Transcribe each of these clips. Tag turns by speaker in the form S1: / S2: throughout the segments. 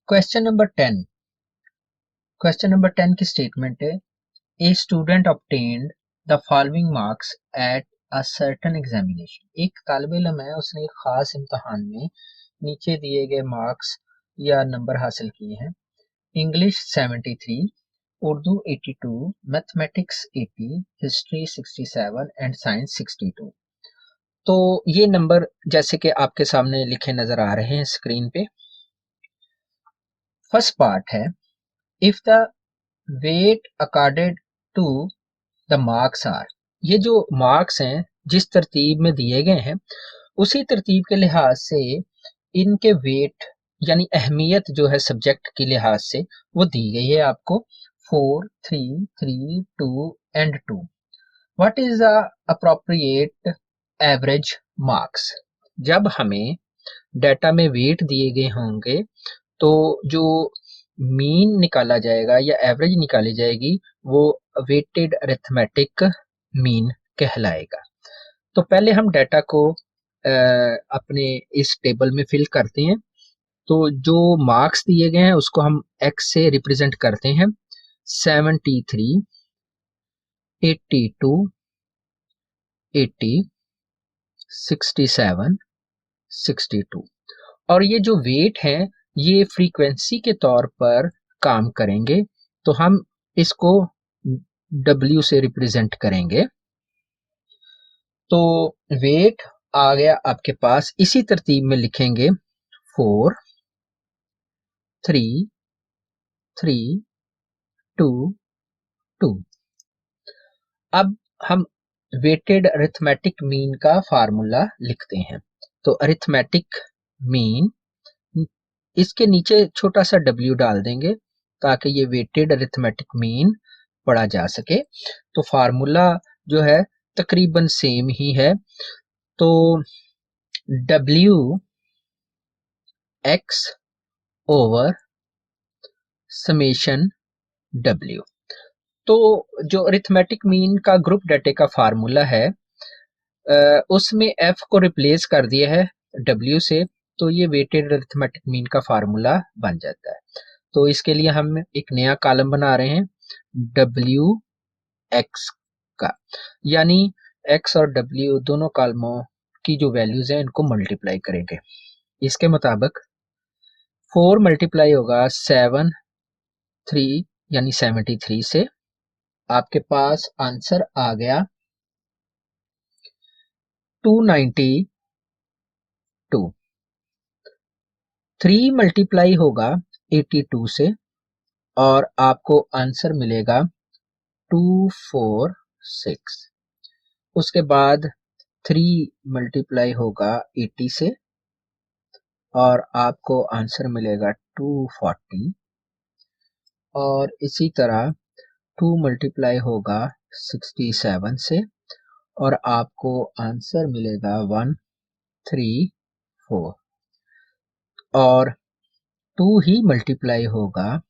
S1: Question number 10। Question number 10 की statement है, a student obtained the following marks at a certain examination. एक तालिब इल्म है, उसने एक खास इम्तहान में नीचे दिए गए मार्क्स या नंबर हासिल किए हैं। English 73, Urdu 82, mathematics 80, history 67 and science 62। तो ये नंबर जैसे कि आपके सामने लिखे नजर आ रहे हैं स्क्रीन पे। फर्स्ट पार्ट है, if the weight accorded to the marks are. ये जो मार्क्स हैं जिस तरतीब में दिए गए हैं उसी तरतीब के लिहाज से इनके वेट यानी अहमियत जो है सब्जेक्ट के लिहाज से वो दी गई है आपको 4, 3, 3, 2 and 2। What is the appropriate average marks. जब हमें डाटा में वेट दिए गए होंगे तो जो मीन निकाला जाएगा या एवरेज निकाली जाएगी वो वेटेड अरिथमेटिक मीन कहलाएगा। तो पहले हम डाटा को अपने इस टेबल में फिल करते हैं। तो जो मार्क्स दिए गए हैं उसको हम एक्स से रिप्रेजेंट करते हैं। 73, 82, 80, 67, 62। और ये जो वेट है ये फ्रीक्वेंसी के तौर पर काम करेंगे, तो हम इसको W से रिप्रेजेंट करेंगे। तो वेट आ गया आपके पास, इसी तरतीब में लिखेंगे 4, 3, 3, 2, 2। अब हम वेटेड अरिथमेटिक मीन का फार्मूला लिखते हैं। तो अरिथमेटिक मीन, इसके नीचे छोटा सा W डाल देंगे ताकि ये वेटेड अरिथमेटिक मीन पढ़ा जा सके। तो फार्मूला जो है तकरीबन सेम ही है। तो W x over summation W। तो जो अरिथमेटिक मीन का ग्रुप डाटे का फार्मूला है उसमें f को रिप्लेस कर दिया है W से, तो ये वेटेड अरिथमेटिक मीन का फार्मूला बन जाता है। तो इसके लिए हम एक नया कॉलम बना रहे हैं W x का, यानी x और W दोनों कॉलमों की जो वैल्यूज हैं इनको मल्टीप्लाई करेंगे। इसके मुताबिक 4 मल्टीप्लाई होगा 7, 3 यानी 73 से, आपके पास आंसर आ गया 292। 3 मल्टीप्लाई होगा 82 से और आपको आंसर मिलेगा 246। उसके बाद 3 मल्टीप्लाई होगा 80 से और आपको आंसर मिलेगा 240। और इसी तरह 2 मल्टीप्लाई होगा 67 से और आपको आंसर मिलेगा 134। और 2 ही मल्टीप्लाई होगा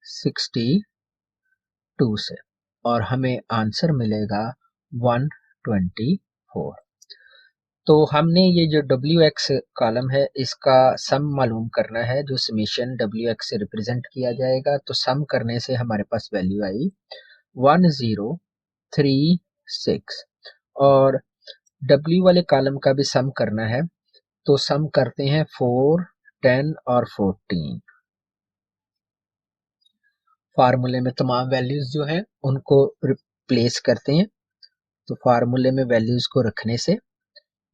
S1: 62 से और हमें आंसर मिलेगा 124। तो हमने ये जो WX कॉलम है इसका सम मालूम करना है जो समेशन WX से रिप्रेजेंट किया जाएगा। तो सम करने से हमारे पास वैल्यू आई 1036 और W वाले कॉलम का भी सम करना है। तो सम करते हैं 4, 10 और 14। फार्मूले में तमाम वैल्यूज जो हैं उनको रिप्लेस करते हैं। तो फार्मूले में वैल्यूज को रखने से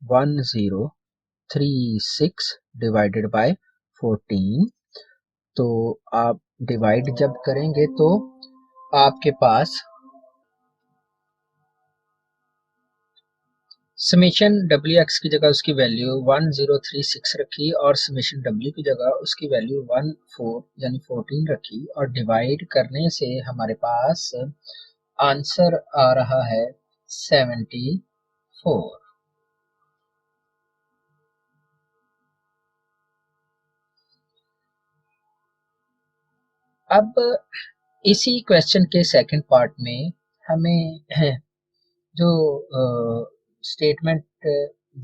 S1: 1036 डिवाइडेड बाय 14। तो आप डिवाइड जब करेंगे तो आपके पास समेशन WX की जगह उसकी वैल्यू 1036 रखी और समेशन W की जगह उसकी वैल्यू 14 यानी 14 रखी और डिवाइड करने से हमारे पास आंसर आ रहा है 74। अब इसी क्वेश्चन के सेकंड पार्ट में हमें जो स्टेटमेंट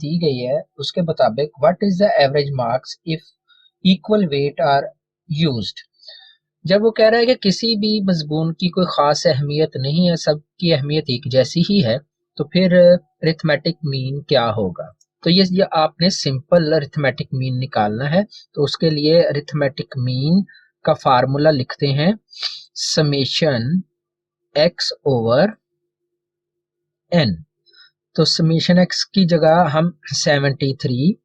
S1: दी गई है उसके मुताबिक what is the average marks if equal weight are used. जब वो कह रहा है कि किसी भी मजमून की कोई ख़ास अहमियत नहीं है, सबकी अहमियत एक जैसी ही है, तो फिर अरिथमेटिक मीन क्या होगा? तो ये आपने सिंपल अरिथमेटिक मीन निकालना है। तो उसके लिए अरिथमेटिक मीन का फार्मूला लिखते हैं, समेशन एक्स ओवर एन। तो समेशन एक्स की जगह हम 73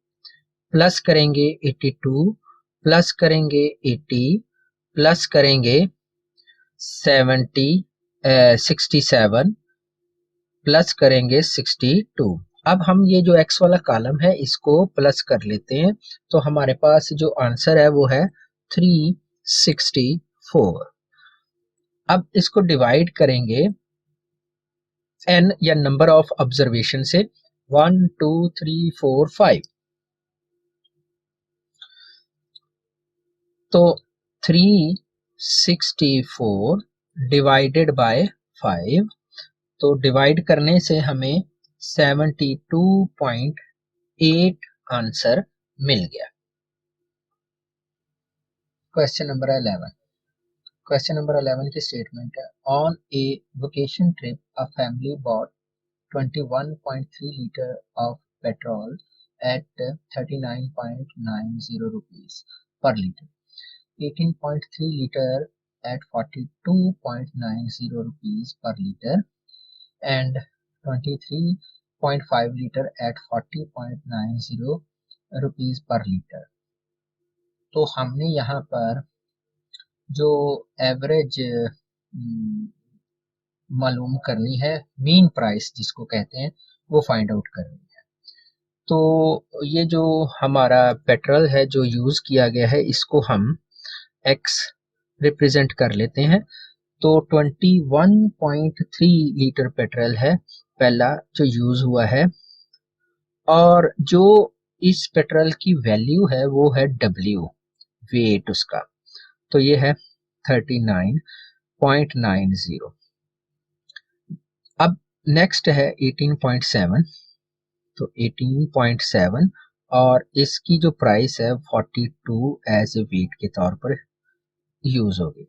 S1: प्लस करेंगे 82 प्लस करेंगे 80 प्लस करेंगे 67 प्लस करेंगे 62। अब हम ये जो x वाला कॉलम है इसको प्लस कर लेते हैं, तो हमारे पास जो आंसर है वो है 364। अब इसको डिवाइड करेंगे n या नंबर ऑफ ऑब्जर्वेशन से, 1 2 3 4 5। तो 364 डिवाइडेड बाय 5, तो डिवाइड करने से हमें 72.8 आंसर मिल गया। Question number 11। क्वेश्चन नंबर 11 की स्टेटमेंट है, on a vacation trip a family bought 21.3 litre of petrol at 39.90 rupees per litre, 18.3 litre at 42.90 rupees per liter, and 23.5 liter at 40.90 rupees per liter। तो हमने यहाँ पर जो average मालूम करनी है, मीन प्राइस जिसको कहते हैं, वो फाइंड आउट करनी है। तो ये जो हमारा पेट्रोल है जो यूज़ किया गया है, इसको हम एक्स रिप्रेजेंट कर लेते हैं। तो 21.3 लीटर पेट्रोल है पहला जो यूज हुआ है, और जो इस पेट्रोल की वैल्यू है वो है W, वेट उसका, तो ये है 39.90। अब नेक्स्ट है 18.7, तो 18.7 और इसकी जो प्राइस है 42 एज ए वेट के तौर पर यूज होगी।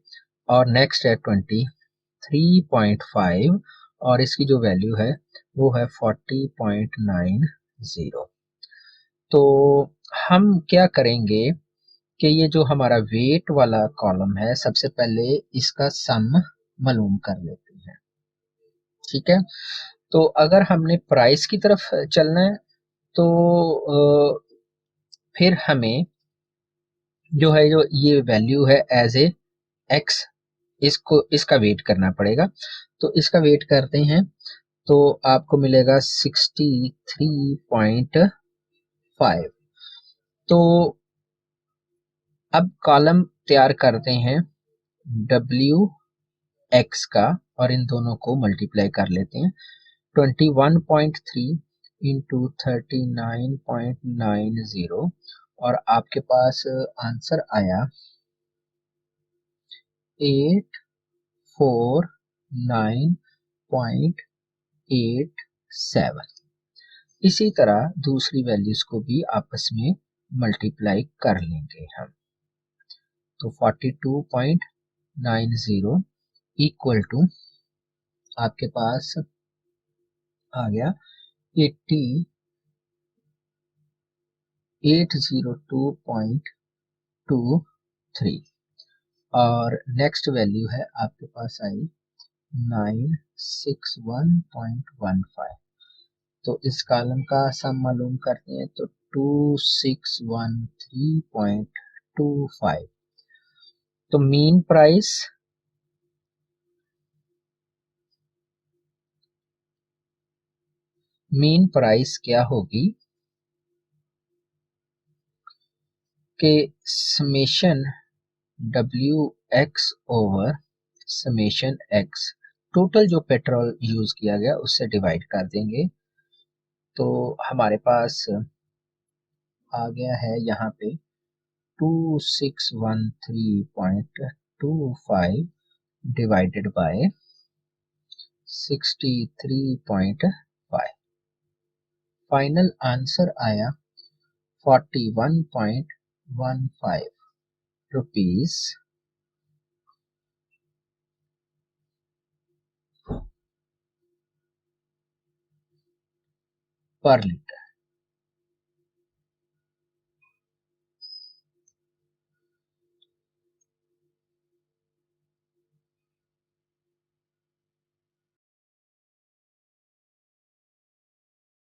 S1: और नेक्स्ट है 23.5 और इसकी जो वैल्यू है वो है 40.90। तो हम क्या करेंगे कि ये जो हमारा वेट वाला कॉलम है, सबसे पहले इसका सम मालूम कर लेते हैं। ठीक है, तो अगर हमने प्राइस की तरफ चलना है तो फिर हमें जो है जो ये वैल्यू है एज ए एक्स, इसको इसका वेट करना पड़ेगा। तो इसका वेट करते हैं तो आपको मिलेगा 63.5। तो अब कॉलम तैयार करते हैं W x का और इन दोनों को मल्टीप्लाई कर लेते हैं। 21.3 इंटू 39.90 और आपके पास आंसर आया 849.87। इसी तरह दूसरी वैल्यूज को भी आपस में मल्टीप्लाई कर लेंगे हम। तो 42.90 इक्वल टू आपके पास आ गया 802.23 और नेक्स्ट वैल्यू है आपके पास आई 961.15। तो इस कॉलम का सम मालूम करते हैं तो 2613.25। तो मीन प्राइस क्या होगी कि summation WX over summation X, total जो पेट्रोल यूज किया गया उससे डिवाइड कर देंगे। तो हमारे पास आ गया है यहाँ पे 2613.25 डिवाइडेड बाय 63.5। फाइनल आंसर आया 41.15। Rupees per litre.